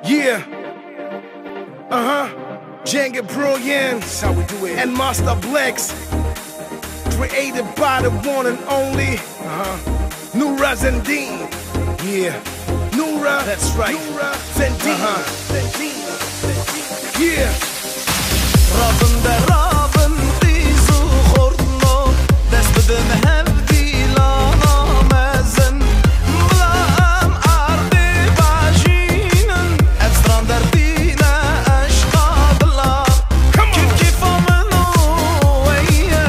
Yeah. Django Brilliant. That's how we do it. And Master Blacks. Created by the one and only Noura Zendine. Yeah. Noura. That's right. Noura Zendine. Yeah. Rabın dizu khordno dest bedem hevdi lana mezen blam ardi bajinen efstran derdine aşkadlar kim kifamno weye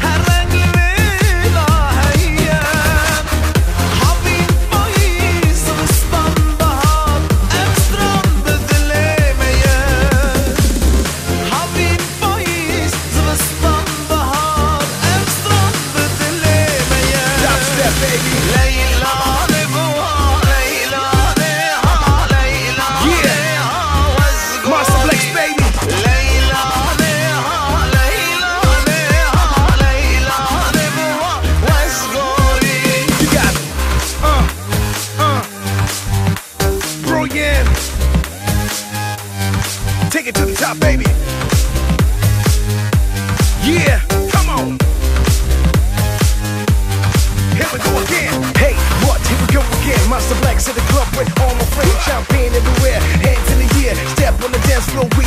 her renkli vilahiye habib boyiz ıstan bahar efstran bedlemeye Habib boyiz zıvıstan bahar efstran bedlemeye Dubstep, baby. Leyla ne bu Leyla ne ha Leyla ne ha vazgori Master Blacks, baby. Leyla ne ha Leyla ne ha Leyla ne bu vazgori You got it. Brilliant. Take it to the top, baby. Yeah, come on. Here we go again. Hey, what? Here we go again. Master Blacks in the club with all my friends. Champagne everywhere. Hands in the air. Step on the dance floor. We